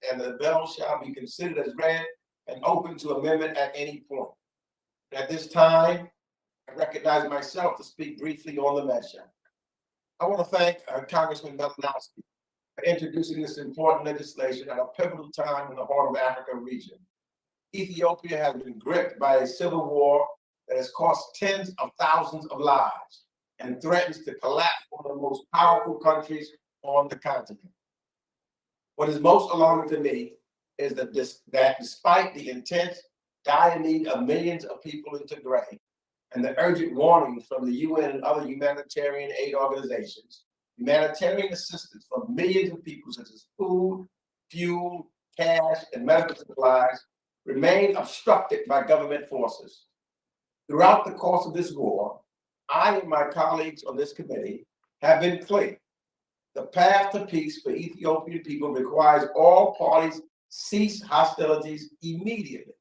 and the bill shall be considered as read and open to amendment at any point. At this time, I recognize myself to speak briefly on the measure. I want to thank Congressman Malinowski for introducing this important legislation at a pivotal time in the Horn of Africa region. Ethiopia has been gripped by a civil war that has cost tens of thousands of lives and threatens to collapse one of the most powerful countries on the continent. What is most alarming to me is that despite the intense, dire need of millions of people in Tigray and the urgent warnings from the UN and other humanitarian aid organizations, humanitarian assistance for millions of people, such as food, fuel, cash, and medical supplies, remain obstructed by government forces. Throughout the course of this war, I and my colleagues on this committee have been clear. The path to peace for Ethiopian people requires all parties cease hostilities immediately,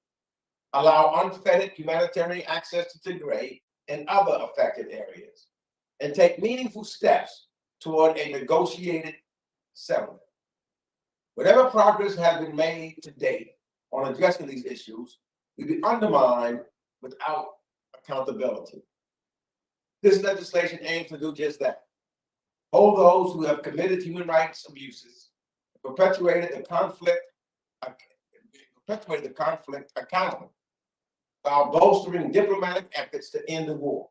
allow unfettered humanitarian access to Tigray and other affected areas, and take meaningful steps toward a negotiated settlement. Whatever progress has been made to date on addressing these issues will be undermined without accountability. This legislation aims to do just that. Hold those who have committed human rights abuses, perpetuated the conflict accountable, while bolstering diplomatic efforts to end the war.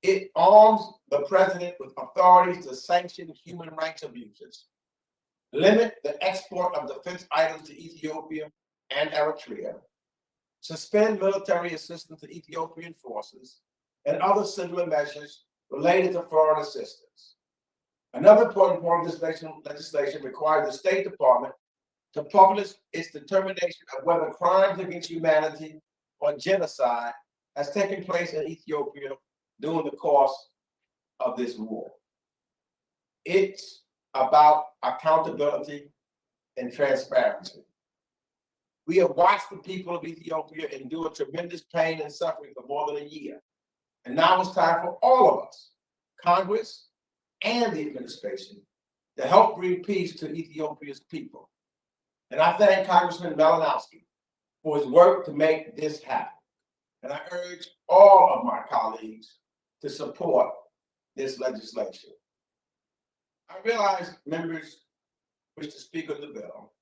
It arms the president with authorities to sanction human rights abuses, limit the export of defense items to Ethiopia and Eritrea, suspend military assistance to Ethiopian forces, and other similar measures related to foreign assistance. Another important part of this legislation requires the State Department to publish its determination of whether crimes against humanity or genocide has taken place in Ethiopia during the course of this war. It's about accountability and transparency. We have watched the people of Ethiopia endure tremendous pain and suffering for more than a year. And now it's time for all of us, Congress and the administration, to help bring peace to Ethiopia's people. And I thank Congressman Malinowski for his work to make this happen. And I urge all of my colleagues to support this legislation. I realize members wish to speak on the bill,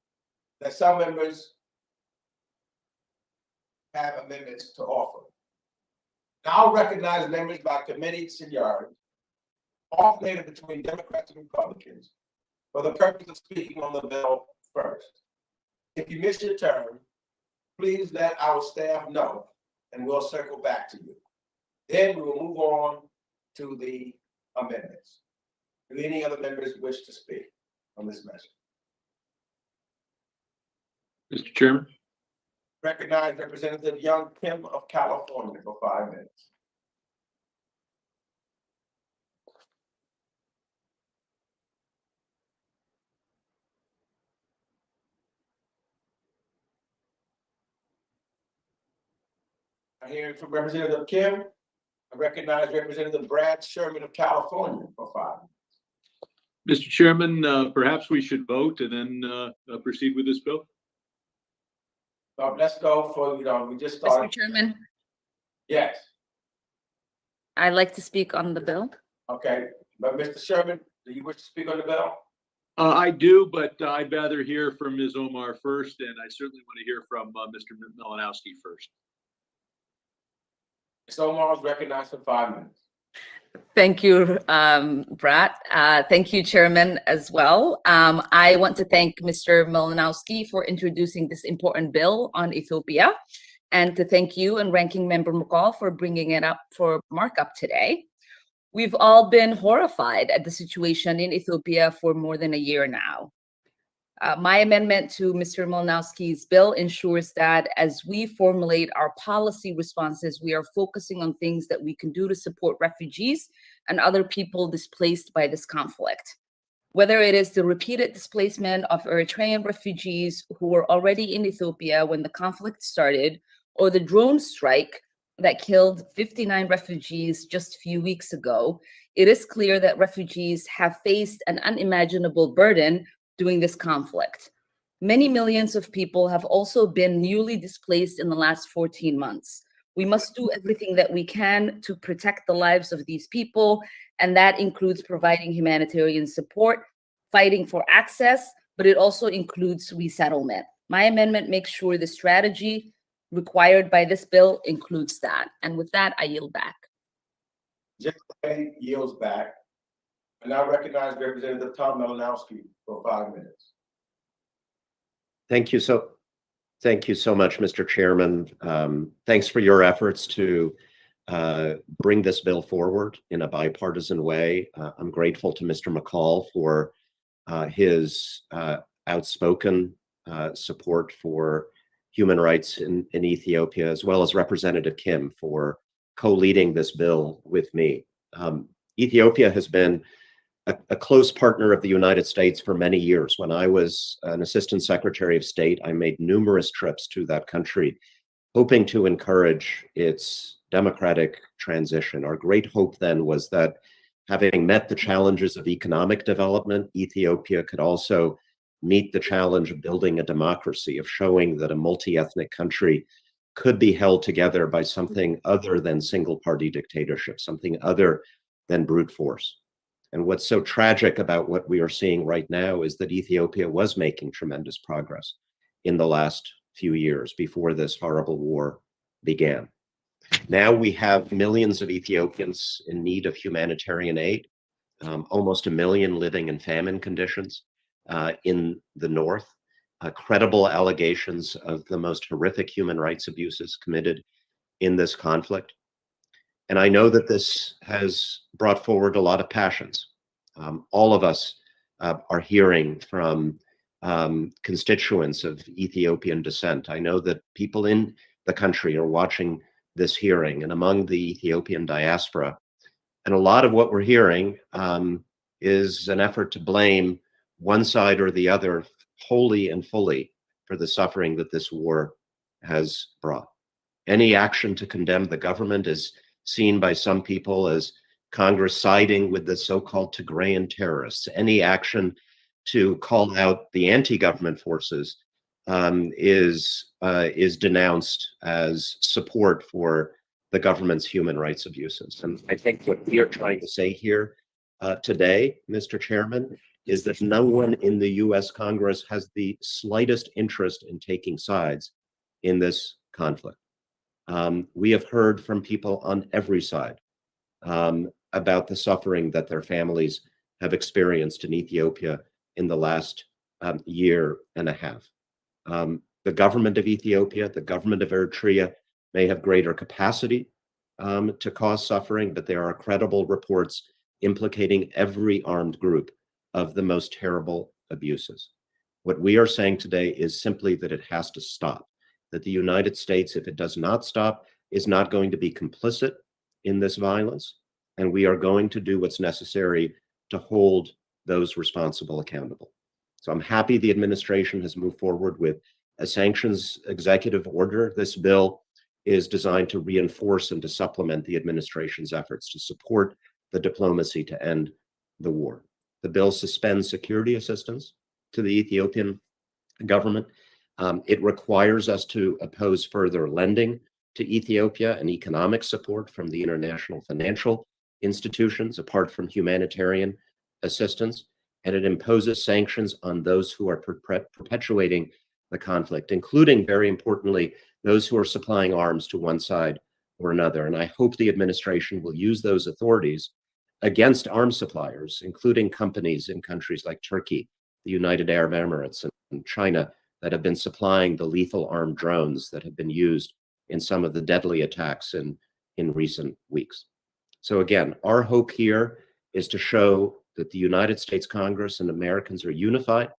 that some members have amendments to offer. I'll recognize members by committee seniority, alternated between Democrats and Republicans, for the purpose of speaking on the bill first. If you miss your turn, please let our staff know, and we'll circle back to you. Then we will move on to the amendments. Do any other members wish to speak on this measure? Mr. Chairman. Recognize Representative Young Kim of California for 5 minutes. I hear from Representative Kim. I recognize Representative Brad Sherman of California for 5 minutes. Mr. Chairman, perhaps we should vote and then proceed with this bill. Let's go for, we just started. Mr. Chairman, Yes. I'd like to speak on the bill. Okay, but Mr. Sherman, do you wish to speak on the bill? I do, but I'd rather hear from Ms. Omar first, and I certainly want to hear from Mr. Malinowski first. Ms. Omar is recognized for 5 minutes. Thank you, Brad. Thank you, Chairman, as well. I want to thank Mr. Malinowski for introducing this important bill on Ethiopia, and to thank you and Ranking Member McCall for bringing it up for markup today. We've all been horrified at the situation in Ethiopia for more than a year now. My amendment to Mr. Malinowski's bill ensures that as we formulate our policy responses, we are focusing on things that we can do to support refugees and other people displaced by this conflict. Whether it is the repeated displacement of Eritrean refugees who were already in Ethiopia when the conflict started, or the drone strike that killed 59 refugees just a few weeks ago, it is clear that refugees have faced an unimaginable burden during this conflict. Many millions of people have also been newly displaced in the last 14 months. We must do everything that we can to protect the lives of these people, and that includes providing humanitarian support, fighting for access, but it also includes resettlement. My amendment makes sure the strategy required by this bill includes that. And with that, I yield back. Yields back. I now recognize Representative Tom Malinowski for 5 minutes. Thank you so much, Mr. Chairman. Thanks for your efforts to bring this bill forward in a bipartisan way. I'm grateful to Mr. McCall for his outspoken support for human rights in Ethiopia, as well as Representative Kim for co-leading this bill with me. Ethiopia has been a close partner of the United States for many years. When I was an Assistant Secretary of State, I made numerous trips to that country, hoping to encourage its democratic transition. Our great hope then was that, having met the challenges of economic development, Ethiopia could also meet the challenge of building a democracy, of showing that a multi-ethnic country could be held together by something other than single-party dictatorship, something other than brute force. And what's so tragic about what we are seeing right now is that Ethiopia was making tremendous progress in the last few years before this horrible war began. Now we have millions of Ethiopians in need of humanitarian aid, almost 1 million living in famine conditions in the north, credible allegations of the most horrific human rights abuses committed in this conflict. And I know that this has brought forward a lot of passions. All of us are hearing from constituents of Ethiopian descent. I know that people in the country are watching this hearing, and among the Ethiopian diaspora. And a lot of what we're hearing is an effort to blame one side or the other wholly and fully for the suffering that this war has brought. Any action to condemn the government is seen by some people as Congress siding with the so-called Tigrayan terrorists. Any action to call out the anti-government forces is denounced as support for the government's human rights abuses. And I think what we are trying to say here today, Mr. Chairman, is that no one in the US Congress has the slightest interest in taking sides in this conflict. We have heard from people on every side about the suffering that their families have experienced in Ethiopia in the last year and a half. The government of Ethiopia, the government of Eritrea may have greater capacity to cause suffering, but there are credible reports implicating every armed group of the most terrible abuses. What we are saying today is simply that it has to stop, that the United States, if it does not stop, is not going to be complicit in this violence, and we are going to do what's necessary to hold those responsible accountable. So I'm happy the administration has moved forward with a sanctions executive order. This bill is designed to reinforce and to supplement the administration's efforts to support the diplomacy to end the war. The bill suspends security assistance to the Ethiopian government. It requires us to oppose further lending to Ethiopia and economic support from the international financial institutions, apart from humanitarian assistance. And it imposes sanctions on those who are perpetuating the conflict, including, very importantly, those who are supplying arms to one side or another. And I hope the administration will use those authorities against arms suppliers, including companies in countries like Turkey, the United Arab Emirates, and China, that have been supplying the lethal armed drones that have been used in some of the deadly attacks in recent weeks. So again, our hope here is to show that the United States Congress and Americans are unified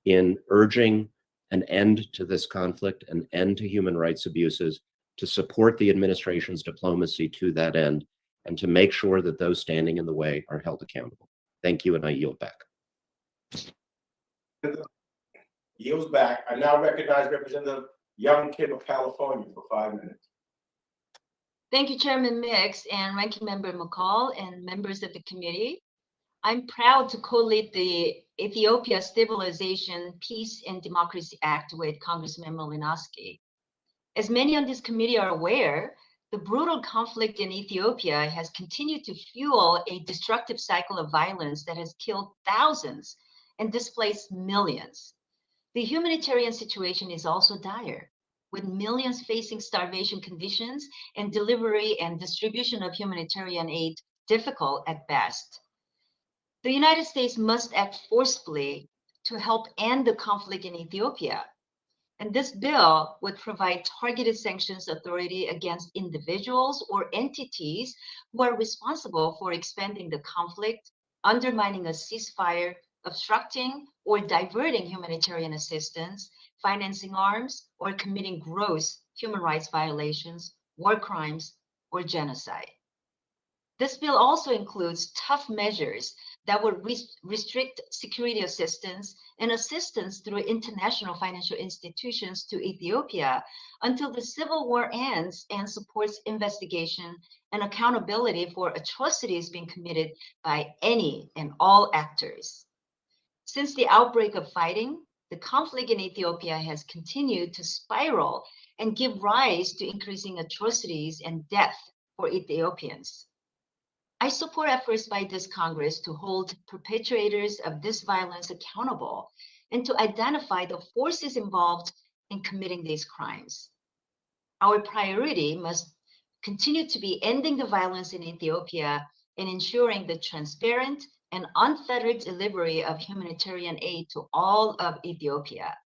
in urging an end to this conflict, an end to human rights abuses, to support the administration's diplomacy to that end, and to make sure that those standing in the way are held accountable. Thank you, and I yield back. Yields back. I now recognize Representative Young Kim of California for 5 minutes. Thank you, Chairman Mix and Ranking Member McCall and members of the committee. I'm proud to co-lead the Ethiopia Stabilization, Peace and Democracy Act with Congressman Malinowski. As many on this committee are aware, the brutal conflict in Ethiopia has continued to fuel a destructive cycle of violence that has killed thousands and displaced millions. The humanitarian situation is also dire, with millions facing starvation conditions and delivery and distribution of humanitarian aid difficult at best. The United States must act forcefully to help end the conflict in Ethiopia. And this bill would provide targeted sanctions authority against individuals or entities who are responsible for expanding the conflict, undermining a ceasefire, obstructing or diverting humanitarian assistance, financing arms, or committing gross human rights violations, war crimes, or genocide. This bill also includes tough measures that would restrict security assistance and assistance through international financial institutions to Ethiopia until the civil war ends and supports investigation and accountability for atrocities being committed by any and all actors. Since the outbreak of fighting, the conflict in Ethiopia has continued to spiral and give rise to increasing atrocities and death for Ethiopians. I support efforts by this Congress to hold perpetrators of this violence accountable and to identify the forces involved in committing these crimes. Our priority must continue to be ending the violence in Ethiopia and ensuring the transparent and unfettered delivery of humanitarian aid to all of Ethiopia.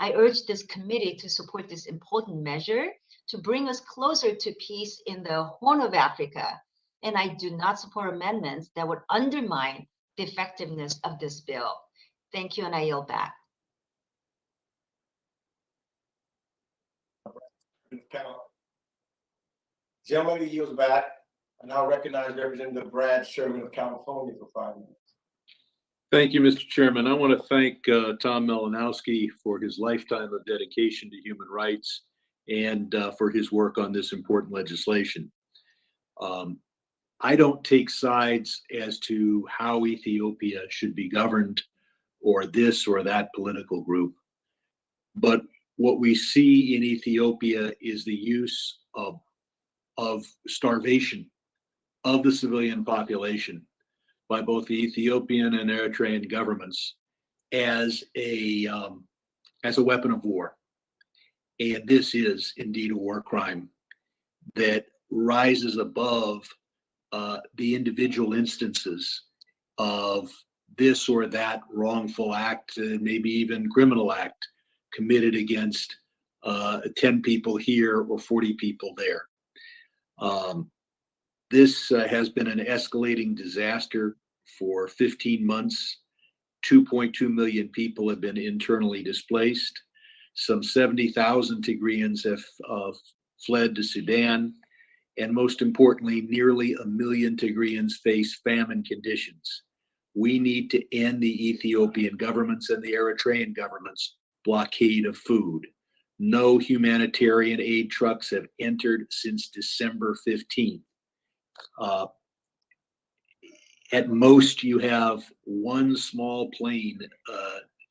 I urge this committee to support this important measure to bring us closer to peace in the Horn of Africa, and I do not support amendments that would undermine the effectiveness of this bill. Thank you, and I yield back. Gentleman yields back. I now recognize Representative Brad Sherman of California for 5 minutes. Thank you, Mr. Chairman. I want to thank Tom Malinowski for his lifetime of dedication to human rights and for his work on this important legislation. I don't take sides as to how Ethiopia should be governed or this or that political group. But what we see in Ethiopia is the use of starvation of the civilian population by both the Ethiopian and Eritrean governments as a weapon of war. And this is indeed a war crime that rises above the individual instances of this or that wrongful act, maybe even criminal act committed against 10 people here or 40 people there. This has been an escalating disaster for 15 months. 2.2 million people have been internally displaced. Some 70,000 Tigrayans have fled to Sudan. And most importantly, nearly 1 million Tigrayans face famine conditions. We need to end the Ethiopian government's and the Eritrean government's blockade of food. No humanitarian aid trucks have entered since December 15th. At most, you have one small plane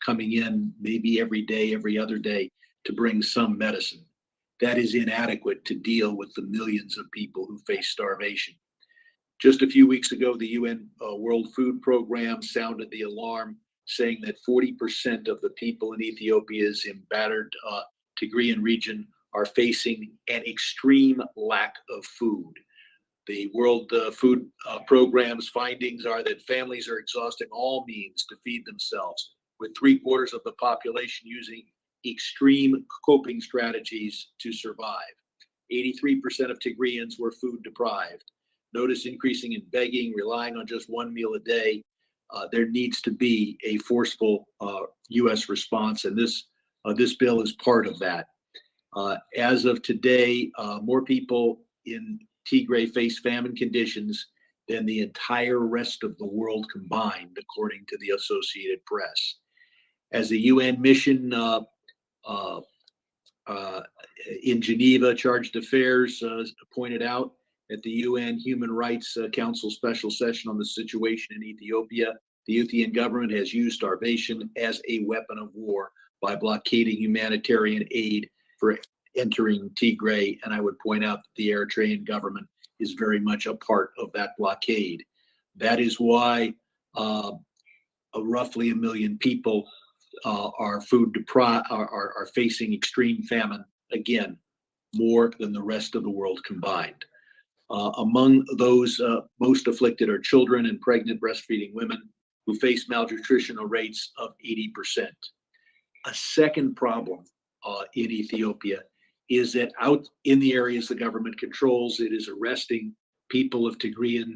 coming in maybe every day, every other day to bring some medicine. That is inadequate to deal with the millions of people who face starvation. Just a few weeks ago, the UN World Food Program sounded the alarm, saying that 40% of the people in Ethiopia's embattered Tigrayan region are facing an extreme lack of food. The World Food Program's findings are that families are exhausting all means to feed themselves, with 3/4 of the population using extreme coping strategies to survive. 83% of Tigrayans were food deprived. Notice increasing in begging, relying on just one meal a day. There needs to be a forceful U.S. response, and this bill is part of that. As of today, more people in Tigray face famine conditions than the entire rest of the world combined, according to the Associated Press. As the UN mission in Geneva, Chargé d'Affaires pointed out, at the UN Human Rights Council special session on the situation in Ethiopia. The Ethiopian government has used starvation as a weapon of war by blockading humanitarian aid for entering Tigray. And I would point out that the Eritrean government is very much a part of that blockade. That is why roughly 1 million people are food deprived, are facing extreme famine, again, more than the rest of the world combined. Among those most afflicted are children and pregnant breastfeeding women who face malnutritional rates of 80%. A second problem in Ethiopia is that out in the areas the government controls, it is arresting people of Tigrayan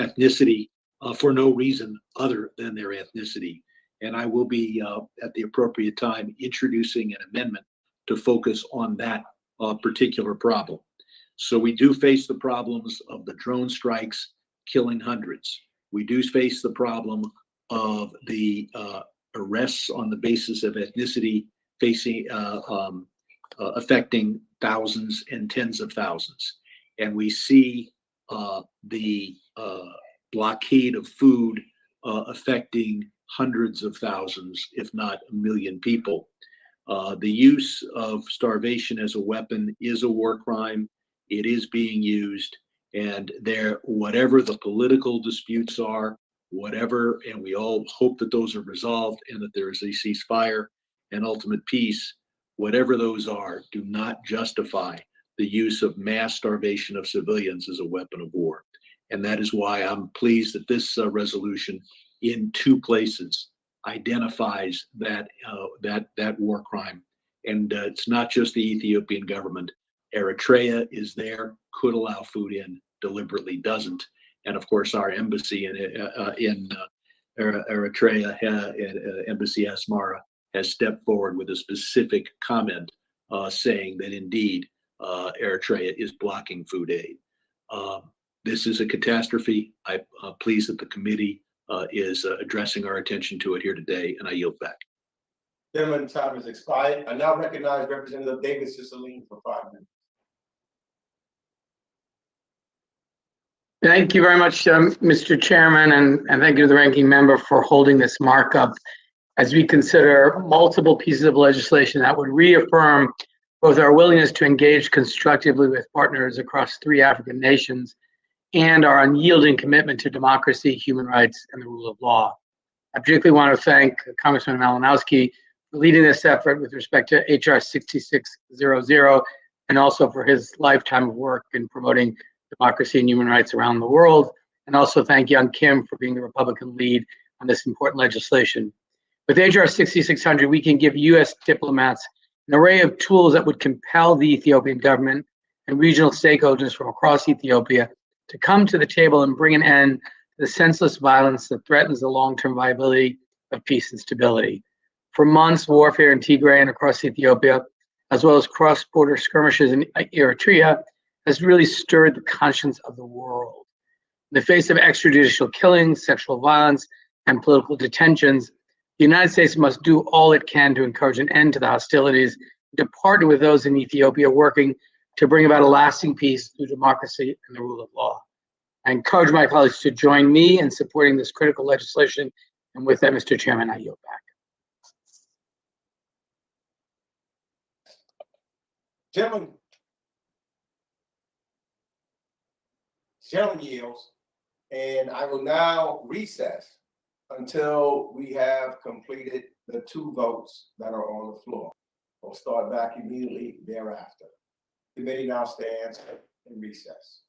ethnicity for no reason other than their ethnicity. And I will be, at the appropriate time, introducing an amendment to focus on that particular problem. So we do face the problems of the drone strikes killing hundreds. We do face the problem of the arrests on the basis of ethnicity affecting thousands and tens of thousands. And we see the blockade of food affecting hundreds of thousands, if not 1 million people. The use of starvation as a weapon is a war crime. It is being used, and whatever the political disputes are, whatever, and we all hope that those are resolved and that there is a ceasefire and ultimate peace, whatever those are, do not justify the use of mass starvation of civilians as a weapon of war. And that is why I'm pleased that this resolution in 2 places identifies that war crime. And it's not just the Ethiopian government. Eritrea is there, could allow food in, deliberately doesn't. And of course, our embassy in Eritrea, Embassy Asmara, has stepped forward with a specific comment saying that indeed Eritrea is blocking food aid. This is a catastrophe. I'm pleased that the committee is addressing our attention to it here today, and I yield back. Gentleman's time has expired. I now recognize Representative David Cicilline for 5 minutes. Thank you very much, Mr. Chairman, and thank you to the ranking member for holding this markup as we consider multiple pieces of legislation that would reaffirm both our willingness to engage constructively with partners across 3 African nations and our unyielding commitment to democracy, human rights, and the rule of law. I particularly want to thank Congressman Malinowski for leading this effort with respect to HR 6600 and also for his lifetime of work in promoting democracy and human rights around the world. And also thank Young Kim for being the Republican lead on this important legislation. With HR 6600, we can give U.S. diplomats an array of tools that would compel the Ethiopian government and regional stakeholders from across Ethiopia to come to the table and bring an end to the senseless violence that threatens the long-term viability of peace and stability. For months, warfare in Tigray and across Ethiopia, as well as cross-border skirmishes in Eritrea, has really stirred the conscience of the world. In the face of extrajudicial killings, sexual violence, and political detentions, the United States must do all it can to encourage an end to the hostilities, to partner with those in Ethiopia working to bring about a lasting peace through democracy and the rule of law. I encourage my colleagues to join me in supporting this critical legislation. And with that, Mr. Chairman, I yield back. Gentleman yields, and I will now recess until we have completed the 2 votes that are on the floor. We'll start back immediately thereafter. The committee now stands in recess.